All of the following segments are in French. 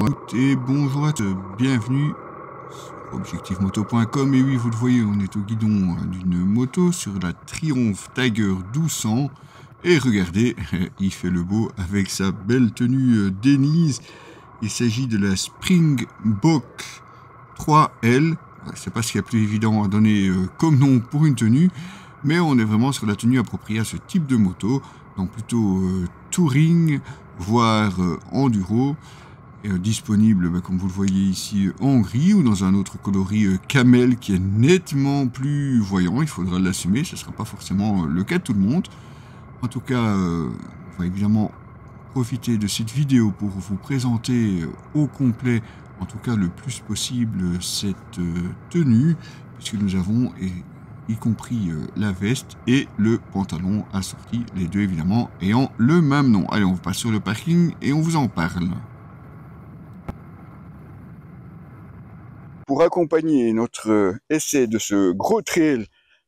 Bonjour à toutes et bonjour à tous, bienvenue sur objectivemoto.com. Et oui, vous le voyez, on est au guidon d'une moto sur la Triumph Tiger 1200. Et regardez, il fait le beau avec sa belle tenue Denise. Il s'agit de la Springbok 3L. C'est pas ce qu'il y a plus évident à donner comme nom pour une tenue, mais on est vraiment sur la tenue appropriée à ce type de moto, donc plutôt touring, voire enduro, disponible, comme vous le voyez ici, en gris ou dans un autre coloris camel qui est nettement plus voyant. Il faudra l'assumer, ce ne sera pas forcément le cas de tout le monde. En tout cas, on va évidemment profiter de cette vidéo pour vous présenter au complet, en tout cas le plus possible, cette tenue, puisque nous avons y compris la veste et le pantalon assortis, les deux évidemment ayant le même nom. Allez, on passe sur le parking et on vous en parle. Pour accompagner notre essai de ce gros trail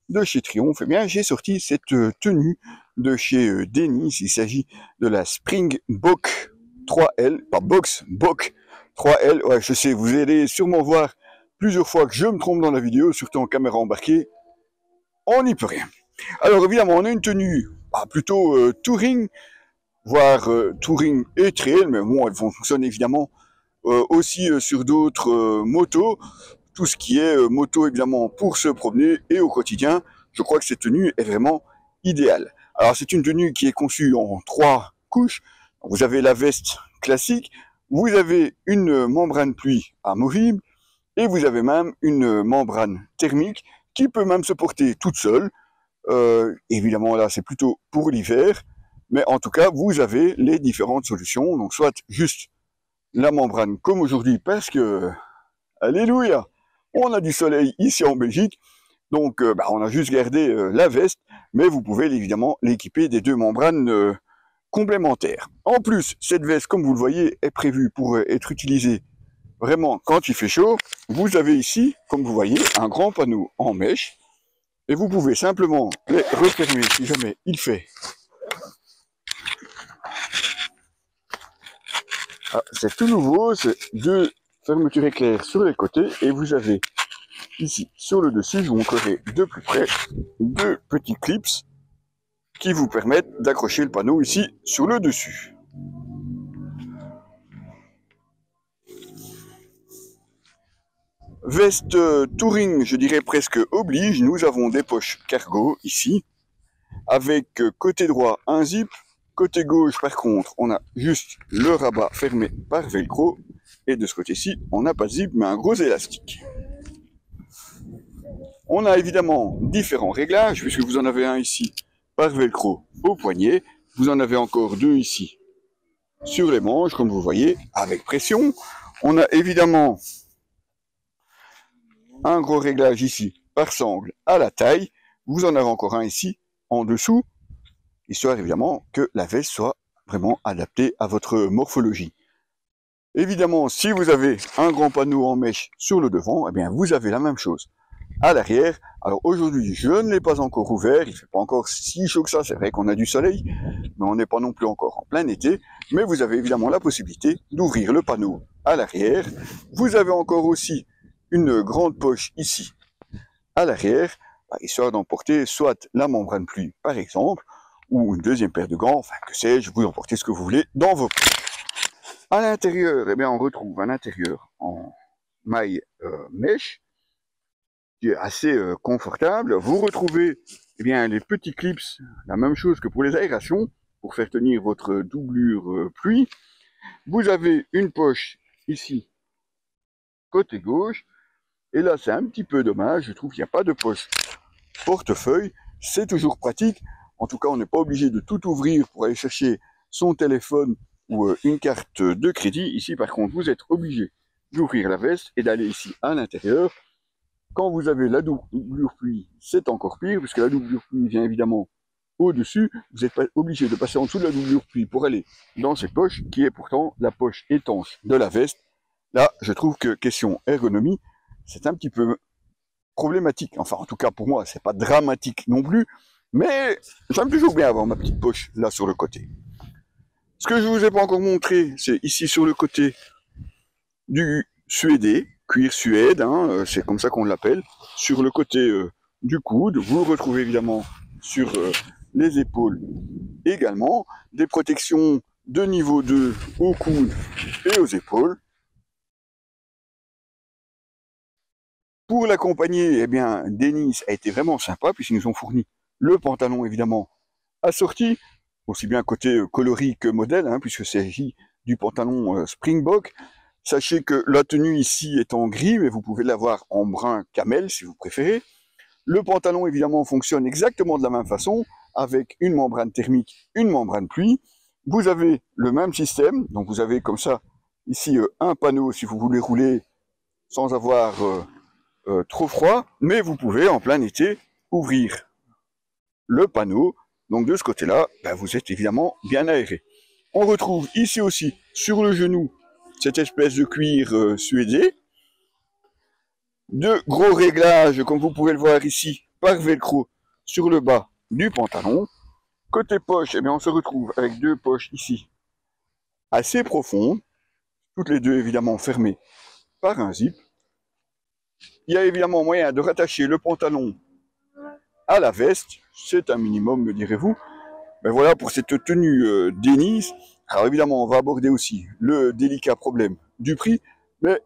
de chez Triumph, eh bien, j'ai sorti cette tenue de chez Denise. Il s'agit de la Springbok 3L, pas Box, Bok 3L. Ouais, je sais, vous allez sûrement voir plusieurs fois que je me trompe dans la vidéo, surtout en caméra embarquée. On n'y peut rien. Alors évidemment, on a une tenue plutôt touring, voire touring et trail, mais bon, elles fonctionnent évidemment aussi sur d'autres motos, tout ce qui est moto évidemment pour se promener et au quotidien. Je crois que cette tenue est vraiment idéale. Alors c'est une tenue qui est conçue en 3 couches. Vous avez la veste classique, vous avez une membrane pluie amovible et vous avez même une membrane thermique qui peut même se porter toute seule. Évidemment là c'est plutôt pour l'hiver, mais en tout cas vous avez les différentes solutions, donc soit juste la membrane comme aujourd'hui parce que, alléluia, on a du soleil ici en Belgique, donc on a juste gardé la veste, mais vous pouvez évidemment l'équiper des 2 membranes complémentaires. En plus, cette veste, comme vous le voyez, est prévue pour être utilisée vraiment quand il fait chaud. Vous avez ici, comme vous voyez, un grand panneau en mèche, et vous pouvez simplement les refermer si jamais il fait. C'est tout nouveau, c'est 2 fermetures éclair sur les côtés, et vous avez ici sur le dessus, je vous montrerai de plus près, 2 petits clips qui vous permettent d'accrocher le panneau ici sur le dessus. Veste touring, je dirais presque oblige, nous avons des poches cargo ici, avec côté droit un zip, côté gauche par contre on a juste le rabat fermé par velcro, et de ce côté-ci on n'a pas de zip mais un gros élastique. On a évidemment différents réglages, puisque vous en avez un ici par velcro au poignet, vous en avez encore 2 ici sur les manches, comme vous voyez, avec pression. On a évidemment un gros réglage ici par sangle à la taille, vous en avez encore un ici en dessous, histoire évidemment que la veste soit vraiment adaptée à votre morphologie. Évidemment, si vous avez un grand panneau en mèche sur le devant, eh bien vous avez la même chose à l'arrière. Alors aujourd'hui, je ne l'ai pas encore ouvert, il ne fait pas encore si chaud que ça, c'est vrai qu'on a du soleil, mais on n'est pas non plus encore en plein été, mais vous avez évidemment la possibilité d'ouvrir le panneau à l'arrière. Vous avez encore aussi une grande poche ici à l'arrière, histoire d'emporter soit la membrane pluie par exemple, ou une deuxième paire de gants, enfin que sais-je, vous emportez ce que vous voulez dans vos poches. À l'intérieur, eh bien on retrouve un intérieur en maille mèche, qui est assez confortable. Vous retrouvez les petits clips, la même chose que pour les aérations, pour faire tenir votre doublure pluie. Vous avez une poche ici, côté gauche, et là c'est un petit peu dommage, je trouve qu'il n'y a pas de poche portefeuille. C'est toujours pratique, en tout cas on n'est pas obligé de tout ouvrir pour aller chercher son téléphone ou une carte de crédit. Ici par contre vous êtes obligé d'ouvrir la veste et d'aller ici à l'intérieur. Quand vous avez la doublure pluie, c'est encore pire, puisque la doublure pluie vient évidemment au-dessus. Vous n'êtes pas obligé de passer en dessous de la doublure pluie pour aller dans cette poche, qui est pourtant la poche étanche de la veste. Là, je trouve que question ergonomie, c'est un petit peu problématique. Enfin, en tout cas, pour moi, c'est pas dramatique non plus, mais j'aime toujours bien avoir ma petite poche là sur le côté. Ce que je vous ai pas encore montré, c'est ici sur le côté, du suédé, cuir suède, hein, c'est comme ça qu'on l'appelle, sur le côté du coude. Vous le retrouvez évidemment sur les épaules également. Des protections de niveau 2 au coude et aux épaules. Pour l'accompagner, eh bien, Denis a été vraiment sympa puisqu'ils nous ont fourni le pantalon évidemment assorti, aussi bien côté coloris que modèle, hein, puisque c'est du pantalon Springbok. Sachez que la tenue ici est en gris, mais vous pouvez l'avoir en brun camel si vous préférez. Le pantalon évidemment fonctionne exactement de la même façon, avec une membrane thermique, une membrane pluie. Vous avez le même système, donc vous avez comme ça ici un panneau si vous voulez rouler sans avoir trop froid, mais vous pouvez en plein été ouvrir le panneau. Donc de ce côté-là, ben, vous êtes évidemment bien aéré. On retrouve ici aussi sur le genou cette espèce de cuir suédé. De gros réglages, comme vous pouvez le voir ici, par velcro sur le bas du pantalon. Côté poche, eh bien, on se retrouve avec deux poches ici assez profondes, toutes les deux évidemment fermées par un zip. Il y a évidemment moyen de rattacher le pantalon à la veste, c'est un minimum, me direz-vous. Mais voilà pour cette tenue Denis. Alors évidemment, on va aborder aussi le délicat problème du prix, mais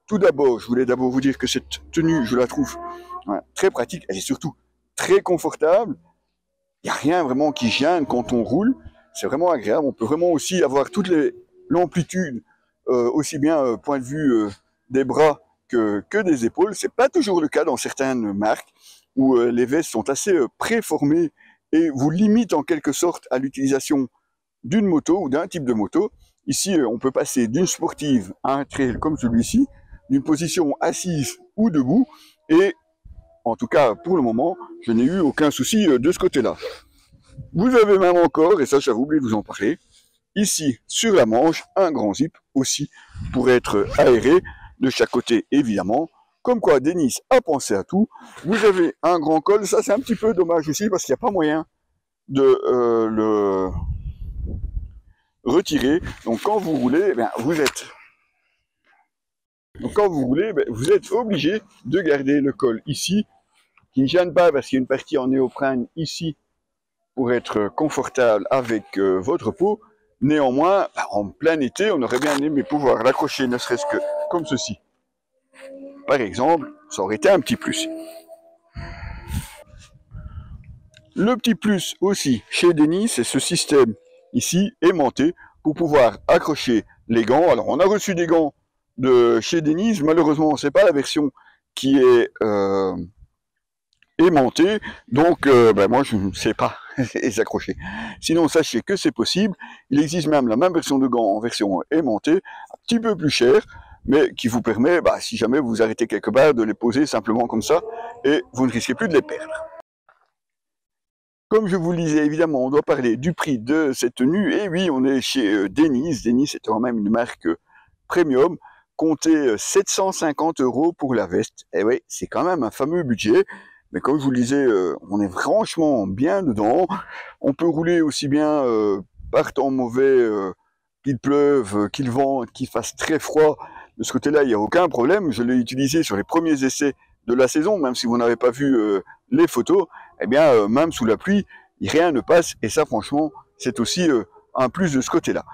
tout d'abord, je voulais d'abord vous dire que cette tenue, je la trouve très pratique, elle est surtout très confortable. Il n'y a rien vraiment qui gêne quand on roule, c'est vraiment agréable. On peut vraiment aussi avoir toute l'amplitude, aussi bien point de vue des bras que des épaules. C'est pas toujours le cas dans certaines marques où les vestes sont assez préformées et vous limitent en quelque sorte à l'utilisation d'une moto ou d'un type de moto. Ici, on peut passer d'une sportive à un trail comme celui-ci, d'une position assise ou debout, et en tout cas pour le moment, je n'ai eu aucun souci de ce côté-là. Vous avez même encore, et ça j'avais oublié de vous en parler, ici sur la manche, un grand zip aussi pour être aéré de chaque côté évidemment. Comme quoi Denis a pensé à tout. Vous avez un grand col, ça c'est un petit peu dommage aussi parce qu'il n'y a pas moyen de le retirer. Donc quand vous roulez, eh bien, vous êtes obligé de garder le col ici, qui ne gêne pas parce qu'il y a une partie en néoprène ici pour être confortable avec votre peau. Néanmoins, en plein été, on aurait bien aimé pouvoir l'accrocher, ne serait-ce que comme ceci. Par exemple, ça aurait été un petit plus. Le petit plus aussi chez Denis, c'est ce système ici aimanté pour pouvoir accrocher les gants. Alors, on a reçu des gants de chez Denis, malheureusement, c'est pas la version qui est aimantée, donc moi je ne sais pas les accrocher. Sinon, sachez que c'est possible. Il existe même la même version de gants en version aimantée, un petit peu plus cher, mais qui vous permet, si jamais vous arrêtez quelque part, de les poser simplement comme ça, et vous ne risquez plus de les perdre. Comme je vous le disais, évidemment, on doit parler du prix de cette tenue, et oui, on est chez Denis. Denis est quand même une marque premium, comptez 750 € pour la veste. Et oui, c'est quand même un fameux budget, mais comme je vous le disais, on est franchement bien dedans. On peut rouler aussi bien par temps mauvais, qu'il pleuve, qu'il vente, qu'il fasse très froid. De ce côté-là, il n'y a aucun problème. Je l'ai utilisé sur les premiers essais de la saison, même si vous n'avez pas vu les photos. Eh bien, même sous la pluie, rien ne passe. Et ça, franchement, c'est aussi un plus de ce côté-là.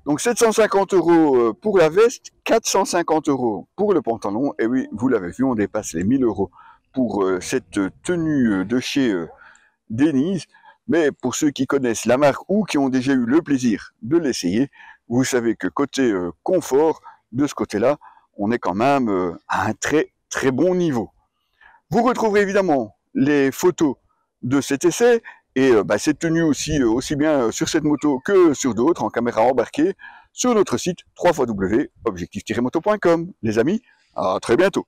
Donc 750 € pour la veste, 450 € pour le pantalon. Et oui, vous l'avez vu, on dépasse les 1000 € pour cette tenue de chez Denis. Mais pour ceux qui connaissent la marque ou qui ont déjà eu le plaisir de l'essayer, vous savez que côté confort, de ce côté-là, on est quand même à un très très bon niveau. Vous retrouverez évidemment les photos de cet essai et cette tenue aussi, aussi bien sur cette moto que sur d'autres en caméra embarquée sur notre site www.objectif-moto.com. Les amis, à très bientôt.